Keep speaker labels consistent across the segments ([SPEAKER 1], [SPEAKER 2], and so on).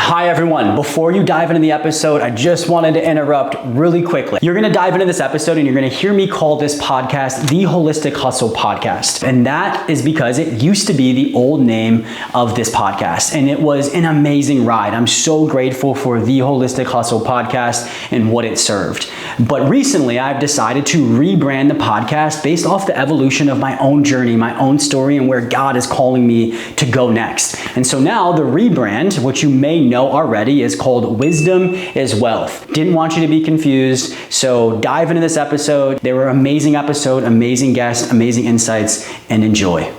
[SPEAKER 1] Hi everyone, before you dive into the episode, I just wanted to interrupt really quickly. You're gonna dive into this episode and you're gonna hear me call this podcast the Holistic Hustle Podcast. And that is because it used to be the old name of this podcast. And it was an amazing ride. I'm so grateful for the Holistic Hustle Podcast and what it served. But recently I've decided to rebrand the podcast based off the evolution of my own journey, my own story, and where God is calling me to go next. And so now the rebrand, which you may know already, is called Wisdom is Wealth. Didn't want you to be confused, so dive into this episode. They were an amazing episode, amazing guests, amazing insights, and enjoy.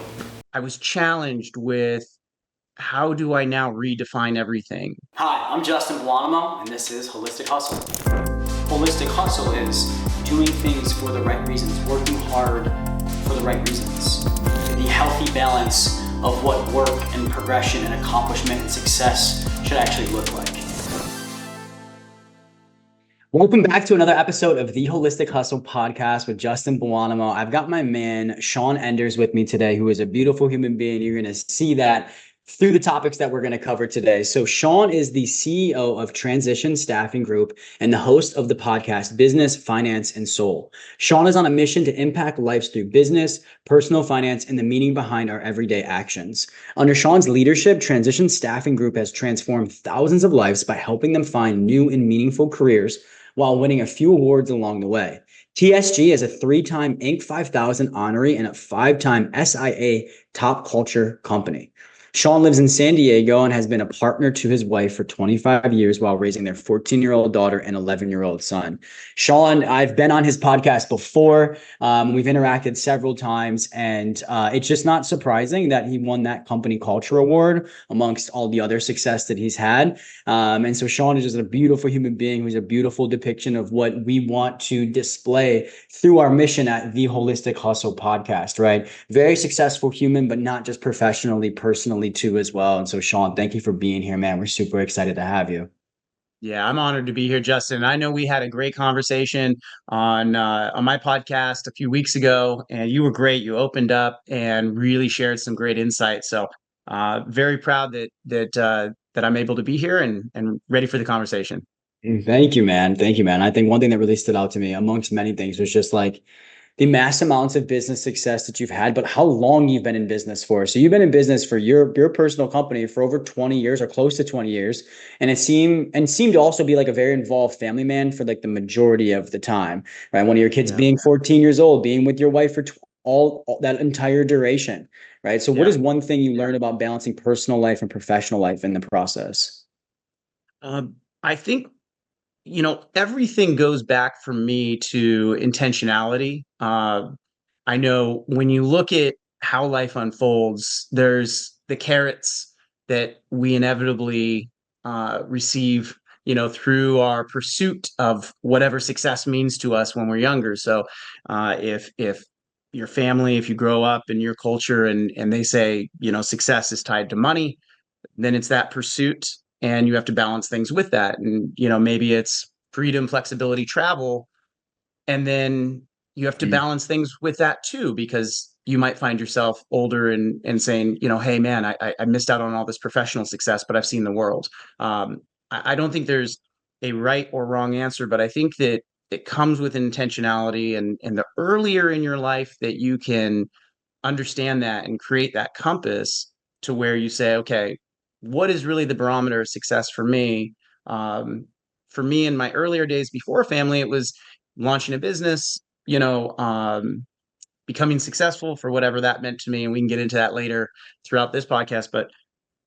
[SPEAKER 2] I was challenged with how do I now redefine everything?
[SPEAKER 1] Hi, I'm Justin Buonamo, and this is Holistic Hustle. Holistic Hustle is doing things for the right reasons, working hard for the right reasons. The healthy balance of what work and progression and accomplishment and success should actually look like. Welcome back to another episode of the Holistic Hustle Podcast with Justin Buonamo. I've got my man, Shaun Enders, with me today, who is a beautiful human being. You're going to see that through the topics that we're going to cover today. So Shaun is the CEO of Transition Staffing Group and the host of the podcast Business, Finance, and Soul. Shaun is on a mission to impact lives through business, personal finance, and the meaning behind our everyday actions. Under Shaun's leadership, Transition Staffing Group has transformed thousands of lives by helping them find new and meaningful careers while winning a few awards along the way. TSG is a 3-time Inc. 5000 honoree and a 5-time SIA Top Culture company. Shaun lives in San Diego and has been a partner to his wife for 25 years while raising their 14-year-old daughter and 11-year-old son. Shaun, I've been on his podcast before. We've interacted several times, and it's just not surprising that he won that company culture award amongst all the other success that he's had. And so Shaun is just a beautiful human being who's a beautiful depiction of what we want to display through our mission at the Holistic Hustle Podcast, right? Very successful human, but not just professionally, personally too as well. And so Shaun, thank you for being here, man. We're super excited to have you.
[SPEAKER 2] Yeah, I'm honored to be here, Justin. I know we had a great conversation on my podcast a few weeks ago, and you were great. You opened up and really shared some great insights. So, very proud that I'm able to be here and ready for the conversation.
[SPEAKER 1] Thank you, man. Thank you, man. I think one thing that really stood out to me amongst many things was just like the mass amounts of business success that you've had, but how long you've been in business for. So you've been in business for your personal company for over 20 years or close to 20 years. And it seemed to also be like a very involved family man for like the majority of the time, right? One of your kids being 14 years old, being with your wife for all that entire duration, right? So what is one thing you learned about balancing personal life and professional life in the process?
[SPEAKER 2] I think everything goes back for me to intentionality. I know when you look at how life unfolds, there's the carrots that we inevitably receive, through our pursuit of whatever success means to us when we're younger. So, if your family, if you grow up in your culture and they say, success is tied to money, then it's that pursuit and you have to balance things with that. And, maybe it's freedom, flexibility, travel. And then you have to balance things with that too, because you might find yourself older and saying, hey man, I missed out on all this professional success, but I've seen the world. I don't think there's a right or wrong answer, but I think that it comes with intentionality, and the earlier in your life that you can understand that and create that compass to where you say, okay, what is really the barometer of success for me? For me, in my earlier days before family, it was launching a business, becoming successful for whatever that meant to me. And we can get into that later throughout this podcast, but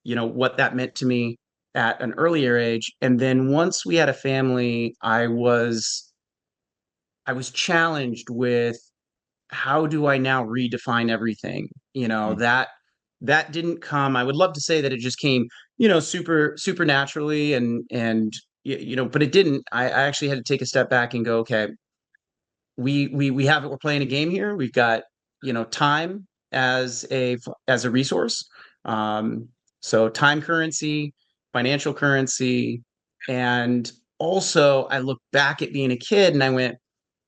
[SPEAKER 2] what that meant to me at an earlier age. And then once we had a family, I was challenged with how do I now redefine everything? That didn't come. I would love to say that it just came, super naturally and but it didn't. I actually had to take a step back and go, okay, we have it. We're playing a game here. We've got, time as a resource. So time currency, financial currency, and also I look back at being a kid and I went,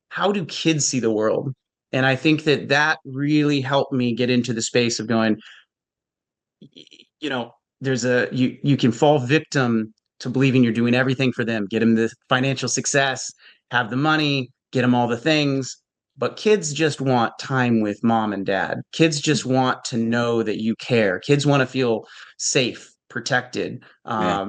[SPEAKER 2] how do kids see the world? And I think that really helped me get into the space of going, there's you can fall victim to believing you're doing everything for them, get them the financial success, have the money, get them all the things. But kids just want time with mom and dad. Kids just want to know that you care. Kids want to feel safe, protected.
[SPEAKER 1] Yeah.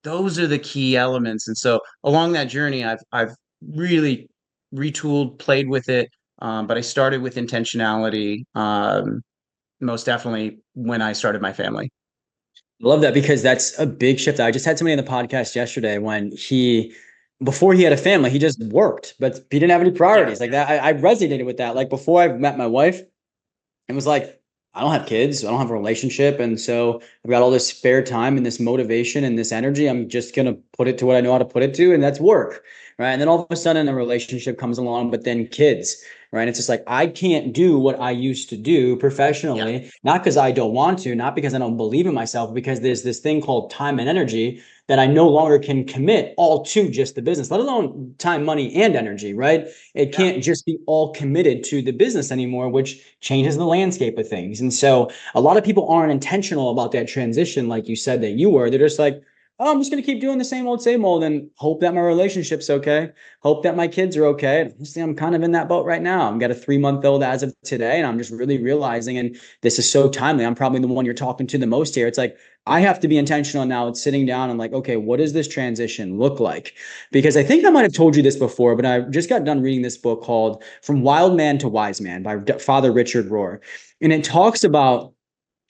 [SPEAKER 2] Those are the key elements. And so along that journey, I've really retooled, played with it. But I started with intentionality, most definitely when I started my family.
[SPEAKER 1] I love that because that's a big shift. I just had somebody on the podcast yesterday when before he had a family, he just worked, but he didn't have any
[SPEAKER 2] Yeah.
[SPEAKER 1] priorities like that. I resonated with that. Like before I met my wife, it was like, I don't have kids, I don't have a relationship. And so I've got all this spare time and this motivation and this energy. I'm just going to put it to what I know how to put it to, and that's work. Right. And then all of a sudden a relationship comes along, but then kids. Right. It's just like, I can't do what I used to do
[SPEAKER 2] Yeah.
[SPEAKER 1] professionally, not because I don't want to, not because I don't believe in myself, because there's this thing called time and energy that I no longer can commit all to just the business, let alone time, money, and energy. Right. It
[SPEAKER 2] Yeah.
[SPEAKER 1] can't just be all committed to the business anymore, which changes the landscape of things. And so a lot of people aren't intentional about that transition, like you said that you were. They're just like, oh, I'm just going to keep doing the same old, and hope that my relationship's okay. Hope that my kids are okay. And honestly, I'm kind of in that boat right now. I've got a 3 month old as of today, and I'm just really realizing, and this is so timely. I'm probably the one you're talking to the most here. It's like, I have to be intentional now. It's sitting down and like, okay, what does this transition look like? Because I think I might have told you this before, but I just got done reading this book called From Wild Man to Wise Man by Father Richard Rohr. And it talks about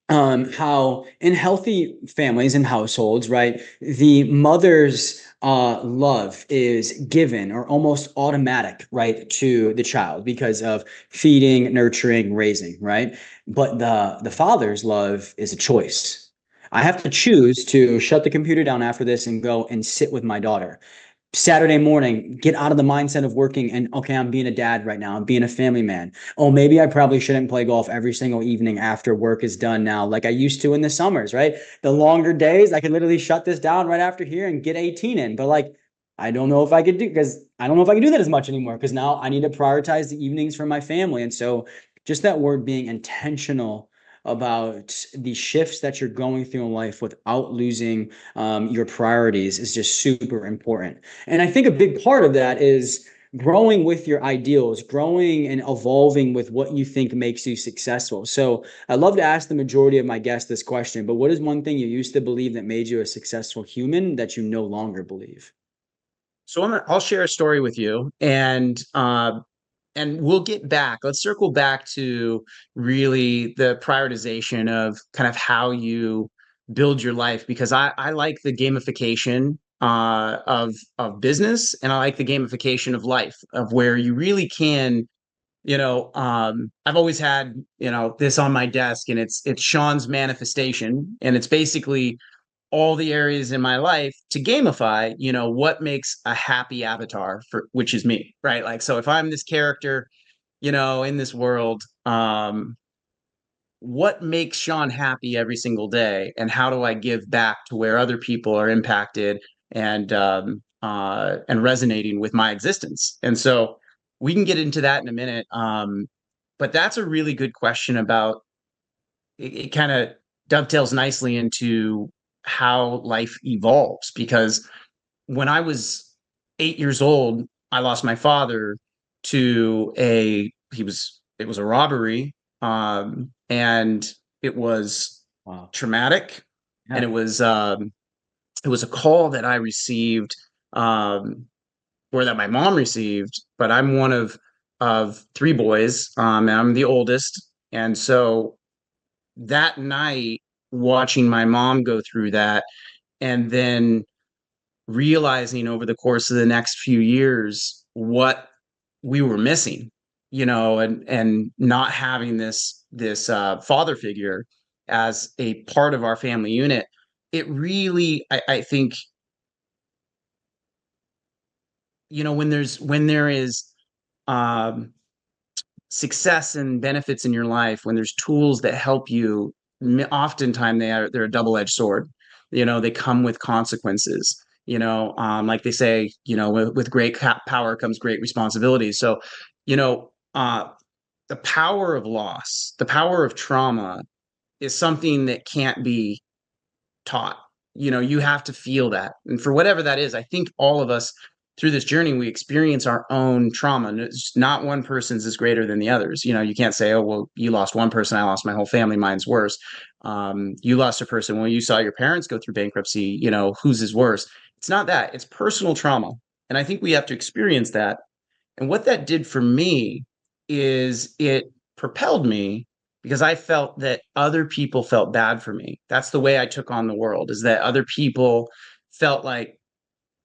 [SPEAKER 1] how in healthy families and households, right, the mother's love is given or almost automatic, right, to the child because of feeding, nurturing, raising, right? But the father's love is a choice. I have to choose to shut the computer down after this and go and sit with my daughter. Saturday morning, get out of the mindset of working and okay, I'm being a dad right now. I'm being a family man. Oh, maybe I probably shouldn't play golf every single evening after work is done now, like I used to in the summers, right? The longer days, I could literally shut this down right after here and get 18 in. But like, I don't know if I could do because I don't know if I can do that as much anymore because now I need to prioritize the evenings for my family. And so just that word being intentional about the shifts that you're going through in life without losing your priorities is just super important. And I think a big part of that is growing with your ideals, growing and evolving with what you think makes you successful. So I love to ask the majority of my guests this question, but what is one thing you used to believe that made you a successful human that you no longer believe?
[SPEAKER 2] So I'll share a story with you, and we'll get back. Let's circle back to really the prioritization of kind of how you build your life, because I like the gamification of business, and I like the gamification of life, of where you really can, I've always had, this on my desk, and it's Shaun's manifestation, and it's basically all the areas in my life to gamify, what makes a happy avatar, for which is me, right? Like, so if I'm this character, in this world, what makes Shaun happy every single day, and how do I give back to where other people are impacted and resonating with my existence? And so we can get into that in a minute. But that's a really good question about it kind of dovetails nicely into how life evolves, because when I was 8 years old, I lost my father to it was a robbery. And it was
[SPEAKER 1] Wow.
[SPEAKER 2] traumatic. And
[SPEAKER 1] Yeah.
[SPEAKER 2] it was a call that I received, or that my mom received, but I'm one of three boys. And I'm the oldest. And so that night, watching my mom go through that, and then realizing over the course of the next few years what we were missing, and not having this father figure as a part of our family unit, it really, I think, when there is um success and benefits in your life, when there's tools that help you, oftentimes they're a double-edged sword. They come with consequences. Like they say, with great power comes great responsibility. So, you know, uh, the power of loss, the power of trauma, is something that can't be taught. you have to feel that. And for whatever that is, I think all of us through this journey, we experience our own trauma. And it's not one person's is greater than the others. You can't say, oh, well, you lost one person, I lost my whole family, mine's worse. You lost a person, well, you saw your parents go through bankruptcy, whose is worse. It's not that, it's personal trauma. And I think we have to experience that. And what that did for me is it propelled me because I felt that other people felt bad for me. That's the way I took on the world, is that other people felt like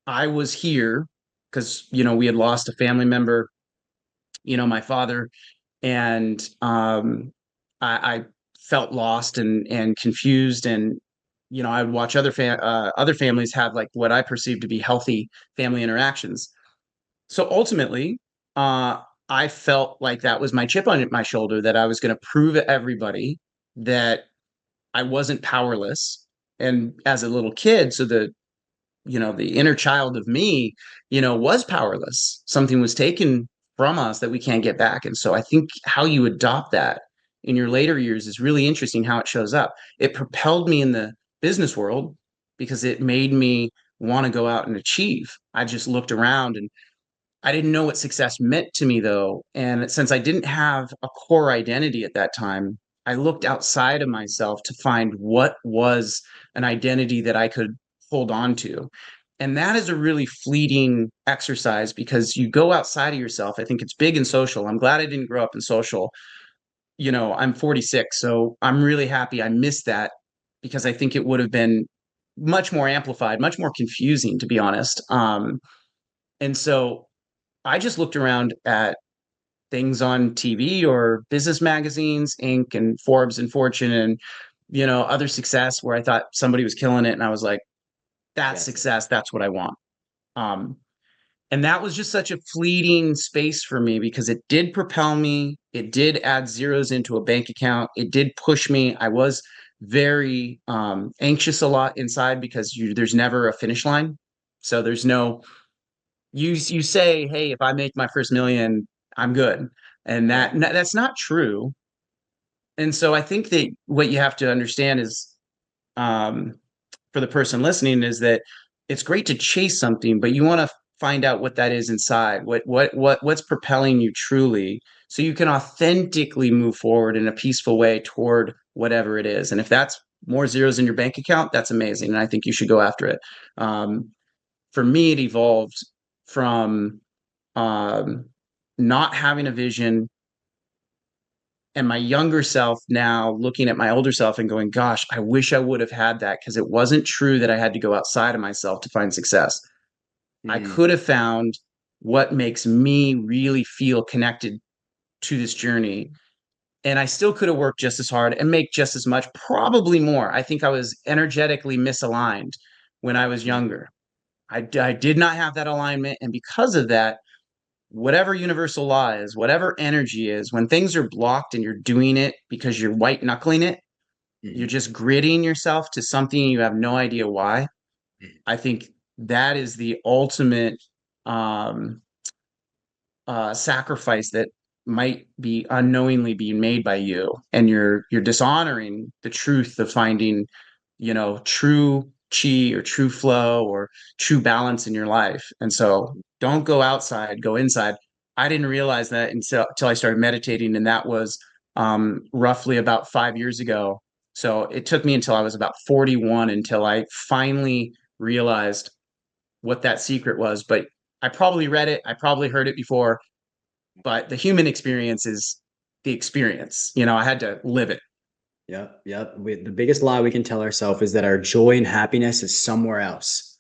[SPEAKER 2] I was here because, we had lost a family member, my father, and I felt lost and confused. And, I would watch other families have like what I perceived to be healthy family interactions. So ultimately, uh, I felt like that was my chip on my shoulder, that I was going to prove to everybody that I wasn't powerless. And as a little kid, so the inner child of me, was powerless. Something was taken from us that we can't get back. And so I think how you adopt that in your later years is really interesting, how it shows up. It propelled me in the business world because it made me want to go out and achieve. I just looked around and I didn't know what success meant to me, though. And since I didn't have a core identity at that time, I looked outside of myself to find what was an identity that I could hold on to. And that is a really fleeting exercise because you go outside of yourself. I think it's big in social. I'm glad I didn't grow up in social. I'm 46, so I'm really happy I missed that because I think it would have been much more amplified, much more confusing, to be honest. And so I just looked around at things on TV or business magazines, Inc. and Forbes and Fortune and, other success where I thought somebody was killing it. And I was like, that's
[SPEAKER 1] Yes.
[SPEAKER 2] success. That's what I want. Um, and that was just such a fleeting space for me because it did propel me. It did add zeros into a bank account. It did push me. I was very anxious a lot inside because there's never a finish line. So there's no, you say, hey, if I make my first million, I'm good. And
[SPEAKER 1] Right.
[SPEAKER 2] that's not true. And so I think that what you have to understand is, um, for the person listening, is that it's great to chase something, but you want to find out what that is inside, what's propelling you truly, so you can authentically move forward in a peaceful way toward whatever it is. And if that's more zeros in your bank account, that's amazing. And I think you should go after it. For me, it evolved from um, not having a vision, and my younger self now looking at my older self and going, gosh, I wish I would have had that, because it wasn't true that I had to go outside of myself to find success. I
[SPEAKER 1] Mm,
[SPEAKER 2] could have found what makes me really feel connected to this journey. And I still could have worked just as hard and make just as much, probably more. I think I was energetically misaligned when I was
[SPEAKER 1] mm,
[SPEAKER 2] younger. I did not have that alignment. And because of that, whatever universal law is, whatever energy is, when things are blocked and you're doing it because you're white knuckling it, you're
[SPEAKER 1] mm,
[SPEAKER 2] just gritting yourself to something you have no idea why.
[SPEAKER 1] mm,
[SPEAKER 2] I think that is the ultimate um, sacrifice that might be unknowingly being made by you, and you're dishonoring the truth of finding, true chi or true flow or true balance in your life. And so don't go outside, go inside. I didn't realize that until I started meditating, and that was roughly about 5 years ago. So it took me until I was about 41 until I finally realized what that secret was. But I probably read it, I probably heard it before, but the human experience is the experience. I had to live it.
[SPEAKER 1] Yep, yep. The biggest lie we can tell ourselves is that our joy and happiness is somewhere else,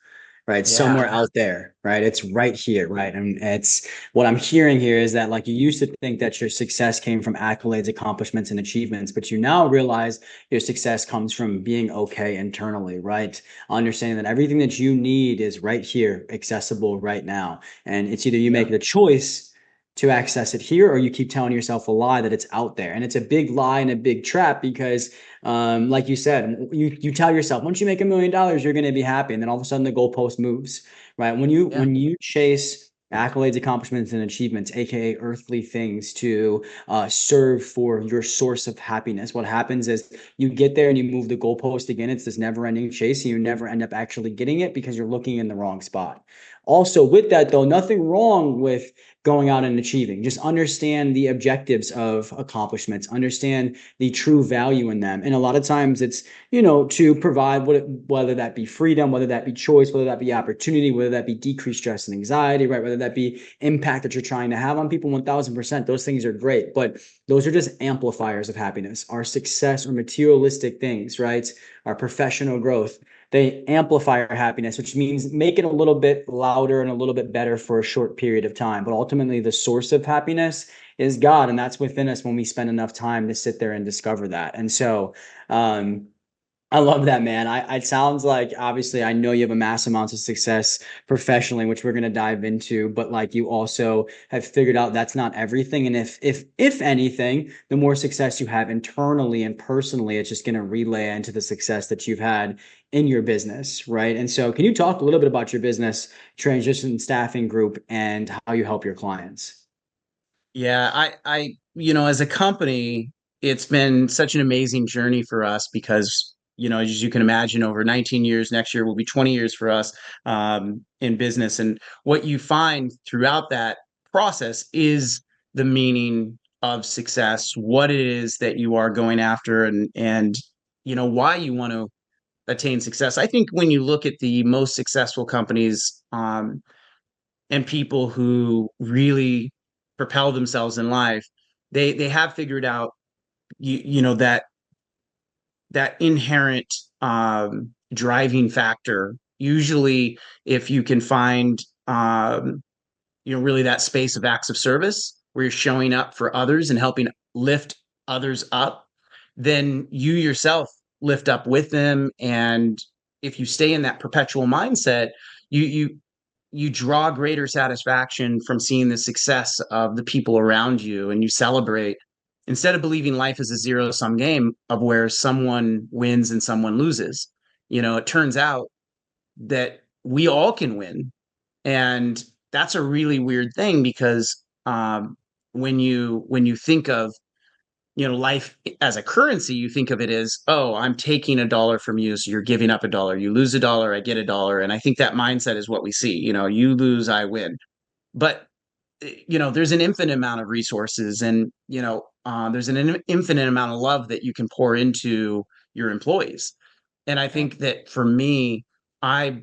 [SPEAKER 1] right?
[SPEAKER 2] Yeah.
[SPEAKER 1] Somewhere out there, right? It's right here, right? And it's what I'm hearing here is that like you used to think that your success came from accolades, accomplishments, and achievements, but you now realize your success comes from being okay internally, right? Understanding that everything that you need is right here, accessible right now. And it's either you
[SPEAKER 2] Yeah.
[SPEAKER 1] make the choice to access it here, or you keep telling yourself a lie that it's out there. And it's a big lie and a big trap because like you said, you tell yourself once you make $1 million, you're going to be happy, and then all of a sudden the goalpost moves, right? When you
[SPEAKER 2] Yeah.
[SPEAKER 1] when you chase accolades, accomplishments, and achievements, aka earthly things, to serve for your source of happiness. What happens is you get there and you move the goalpost again. It's this never-ending chase, and you never end up actually getting it because you're looking in the wrong spot. Also, with that though, nothing wrong with going out and achieving. Just understand the objectives of accomplishments, understand the true value in them. And a lot of times it's, to provide whether that be freedom, whether that be choice, whether that be opportunity, whether that be decreased stress and anxiety, right? Whether that be impact that you're trying to have on people, 1000%, those things are great. But those are just amplifiers of happiness. Our success or materialistic things, right? Our professional growth, they amplify our happiness, which means make it a little bit louder and a little bit better for a short period of time. But ultimately, the source of happiness is God, and that's within us when we spend enough time to sit there and discover that. And so, um, I love that, man. It sounds like, obviously, I know you have a mass amounts of success professionally, which we're going to dive into, but like you also have figured out that's not everything. And if anything, the more success you have internally and personally, it's just going to relay into the success that you've had in your business, right? And so, can you talk a little bit about your business, Transition Staffing Group, and how you help your clients?
[SPEAKER 2] Yeah, as a company, it's been such an amazing journey for us because, as you can imagine, over 19 years, next year will be 20 years for us in business. And what you find throughout that process is the meaning of success, what it is that you are going after, and why you want to attain success. I think when you look at the most successful companies, and people who really propel themselves in life, they have figured out that inherent driving factor. Usually, if you can find really that space of acts of service where you're showing up for others and helping lift others up, then you yourself lift up with them. And if you stay in that perpetual mindset, you draw greater satisfaction from seeing the success of the people around you, and you celebrate instead of believing life is a zero sum game of where someone wins and someone loses. It turns out that we all can win. And that's a really weird thing because when you think of life as a currency, you think of it as, oh, I'm taking a dollar from you, so you're giving up a dollar. You lose a dollar, I get a dollar. And I think that mindset is what we see. You lose, I win. But there's an infinite amount of resources, and there's an infinite amount of love that you can pour into your employees. And I
[SPEAKER 1] Yeah.
[SPEAKER 2] think that for me, I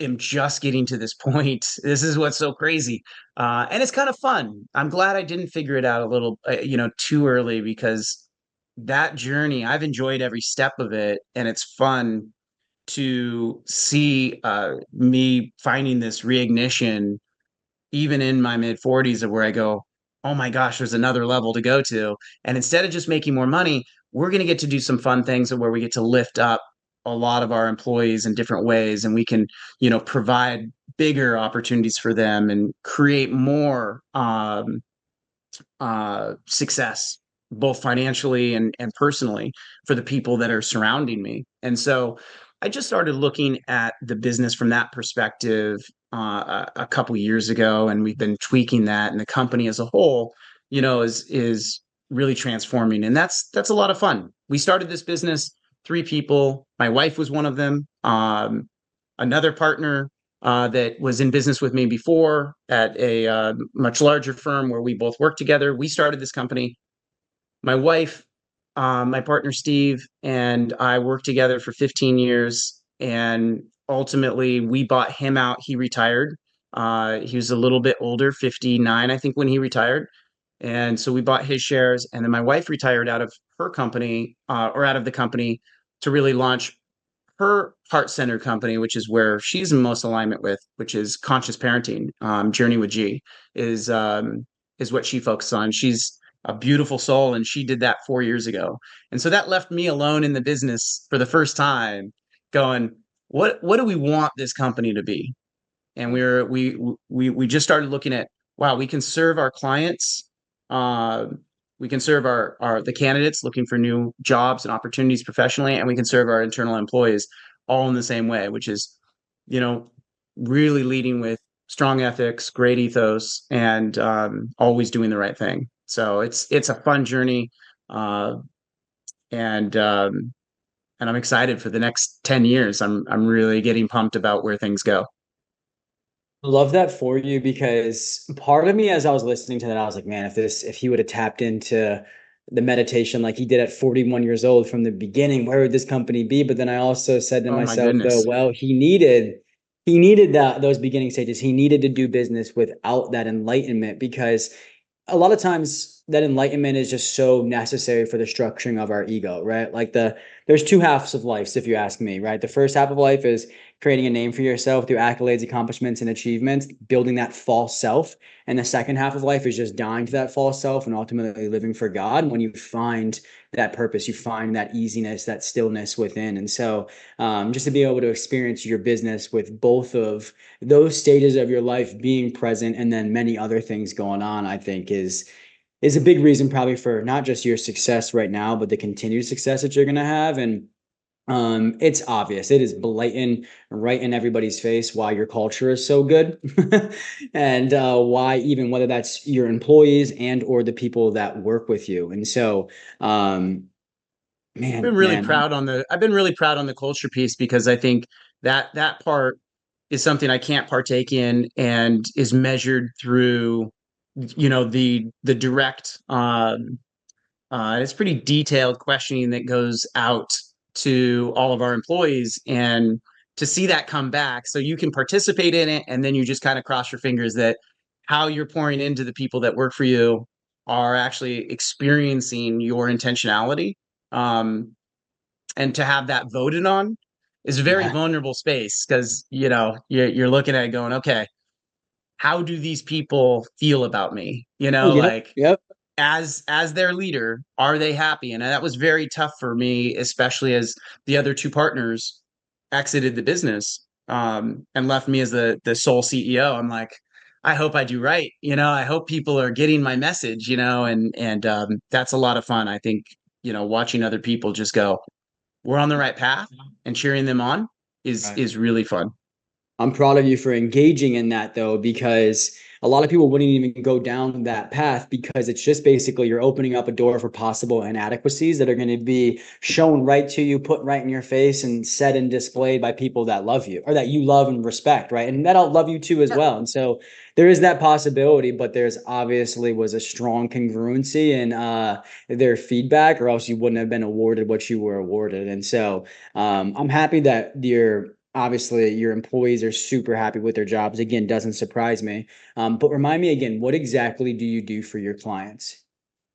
[SPEAKER 2] am just getting to this point. This is what's so crazy, and it's kind of fun. I'm glad I didn't figure it out a little, too early, because that journey, I've enjoyed every step of it, and it's fun to see me finding this reignition even in my mid 40s, of where I go, oh my gosh, there's another level to go to. And instead of just making more money, we're going to get to do some fun things where we get to lift up a lot of our employees in different ways, and we can, provide bigger opportunities for them and create more success, both financially and personally, for the people that are surrounding me. And so I just started looking at the business from that perspective a couple years ago, and we've been tweaking that. And the company as a whole, is really transforming, and that's a lot of fun. We started this business, three people. My wife was one of them. Another partner that was in business with me before at a much larger firm where we both worked together. We started this company. My wife, my partner Steve, and I worked together for 15 years. And ultimately, we bought him out. He retired. He was a little bit older, 59, I think, when he retired. And so we bought his shares. And then my wife retired out of her company, or out of the company, to really launch her heart center company, which is where she's in most alignment with, which is conscious parenting. Journey with G is what she focuses on. She's a beautiful soul, and she did that 4 years ago. And so that left me alone in the business for the first time, going, what do we want this company to be? And we just started looking at, wow, we can serve our clients, uh, we can serve our the candidates looking for new jobs and opportunities professionally, and we can serve our internal employees all in the same way, which is, you know really leading with strong ethics, great ethos, and always doing the right thing. So it's a fun journey, uh, and and I'm excited for the next 10 years. I'm really getting pumped about where things go.
[SPEAKER 1] Love that for you because part of me, as I was listening to that, I was like, man, if he would have tapped into the meditation like he did at 41 years old from the beginning, where would this company be? But then I also said to
[SPEAKER 2] Oh my
[SPEAKER 1] myself, though,
[SPEAKER 2] goodness.
[SPEAKER 1] well, he needed that those beginning stages. He needed to do business without that enlightenment because a lot of times that enlightenment is just so necessary for the structuring of our ego, right? Like there's two halves of life, if you ask me, right? The first half of life is creating a name for yourself through accolades, accomplishments, and achievements, building that false self. And the second half of life is just dying to that false self and ultimately living for God. When you find that purpose, you find that easiness, that stillness within. And so, just to be able to experience your business with both of those stages of your life being present and then many other things going on, I think is a big reason probably for not just your success right now, but the continued success that you're going to have. And it's obvious. It is blatant right in everybody's face why your culture is so good, and why even whether that's your employees and or the people that work with you. And so, um, man, man,
[SPEAKER 2] I've been really proud on the culture piece because I think that part is something I can't partake in and is measured through the direct it's pretty detailed questioning that goes out to all of our employees, and to see that come back so you can participate in it, and then you just kind of cross your fingers that how you're pouring into the people that work for you are actually experiencing your intentionality. Um, and to have that voted on is a very
[SPEAKER 1] yeah,
[SPEAKER 2] vulnerable space because you're looking at it going, okay, how do these people feel about me?
[SPEAKER 1] yep,
[SPEAKER 2] Like
[SPEAKER 1] yep,
[SPEAKER 2] as their leader, are they happy? And that was very tough for me, especially as the other two partners exited the business, and left me as the sole CEO. I'm like, I hope I do right. I hope people are getting my message. And that's a lot of fun. I think watching other people just go, we're on the right path, and cheering them on is
[SPEAKER 1] right.
[SPEAKER 2] is really fun.
[SPEAKER 1] I'm proud of you for engaging in that though, because a lot of people wouldn't even go down that path because it's just basically you're opening up a door for possible inadequacies that are going to be shown right to you, put right in your face, and said and displayed by people that love you or that you love and respect, right? And that'll love you too as
[SPEAKER 2] Yeah.
[SPEAKER 1] well. And so there is that possibility, but there's obviously was a strong congruency in their feedback, or else you wouldn't have been awarded what you were awarded. And so I'm happy that you're obviously your employees are super happy with their jobs. Again, doesn't surprise me. But remind me again, what exactly do you do for your clients?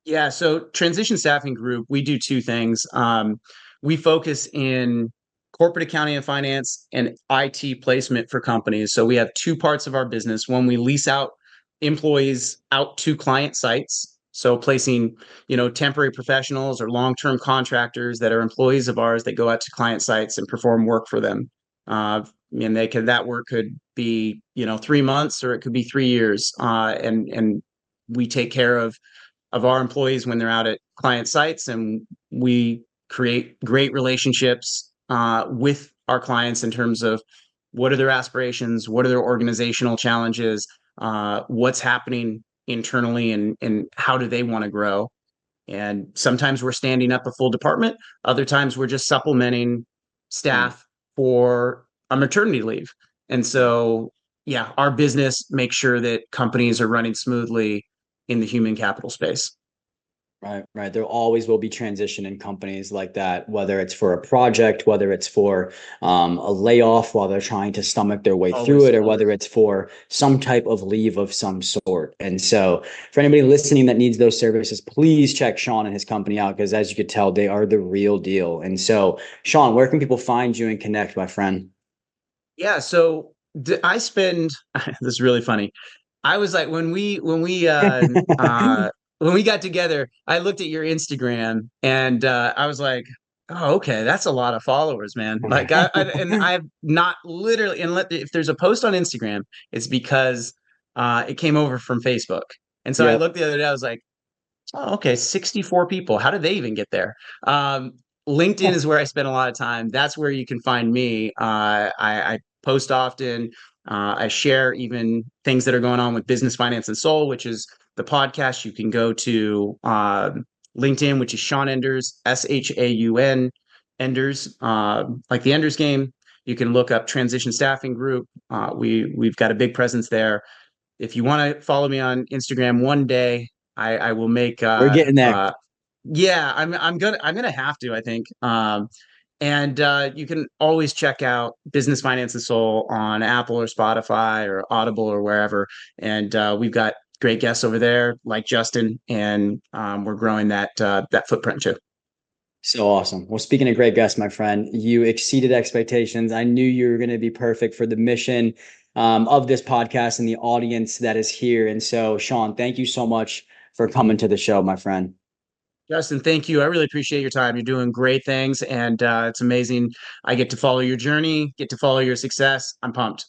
[SPEAKER 2] Yeah, so Transition Staffing Group, we do two things. We focus in corporate accounting and finance and IT placement for companies. So we have two parts of our business. One, we lease out employees out to client sites. So placing, temporary professionals or long-term contractors that are employees of ours that go out to client sites and perform work for them. Uh, and that work could be, 3 months or it could be 3 years. And we take care of our employees when they're out at client sites, and we create great relationships with our clients in terms of what are their aspirations, what are their organizational challenges, what's happening internally, and how do they want to grow. And sometimes we're standing up a full department, other times we're just supplementing
[SPEAKER 1] Mm,
[SPEAKER 2] staff for a maternity leave. And
[SPEAKER 1] right.
[SPEAKER 2] so, yeah, our business makes sure that companies are running smoothly in the human capital space.
[SPEAKER 1] Right, right. There always will be transition in companies like that, whether it's for a project, whether it's for a layoff while they're trying to stomach their way through
[SPEAKER 2] Always.
[SPEAKER 1] it, or whether it's for some type of leave of some sort. And so, for anybody listening that needs those services, please check Shaun and his company out because, as you could tell, they are the real deal. And so, Shaun, where can people find you and connect, my friend?
[SPEAKER 2] Yeah, so I spend this is really funny. I was like when we got together, I looked at your Instagram, and I was like, oh, okay, that's a lot of followers, man. Like and I've not literally, and if there's a post on Instagram, it's because it came over from Facebook. And so I
[SPEAKER 1] Yep.
[SPEAKER 2] looked the other day, I was like, oh, okay, 64 people. How did they even get there? LinkedIn is where I spend a lot of time. That's where you can find me. I post often. I share even things that are going on with Business Finance and Soul, which is the podcast. You can go to LinkedIn, which is Shaun Enders, Shaun Enders, like the Enders game. You can look up Transition Staffing Group. We've got a big presence there. If you want to follow me on Instagram one day, I will make
[SPEAKER 1] We're getting there.
[SPEAKER 2] yeah, I'm gonna have to, I think. And you can always check out Business Finance and Soul on Apple or Spotify or Audible or wherever. And we've got great guests over there, like Justin, and we're growing that footprint too.
[SPEAKER 1] So awesome. Well, speaking of great guests, my friend, you exceeded expectations. I knew you were going to be perfect for the mission of this podcast and the audience that is here. And so, Shaun, thank you so much for coming to the show, my friend.
[SPEAKER 2] Justin, thank you. I really appreciate your time. You're doing great things, and it's amazing. I get to follow your journey, get to follow your success. I'm pumped.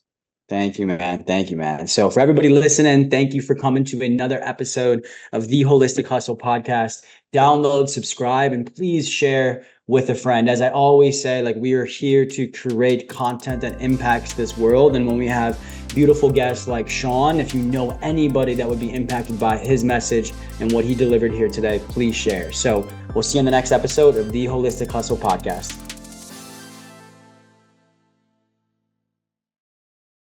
[SPEAKER 1] Thank you, man. Thank you, man. So, for everybody listening, thank you for coming to another episode of the Holistic Hustle podcast. Download, subscribe, and please share with a friend. As I always say, like, we are here to create content that impacts this world. And when we have beautiful guests like Shaun, if you know anybody that would be impacted by his message and what he delivered here today, please share. So, we'll see you in the next episode of the Holistic Hustle podcast.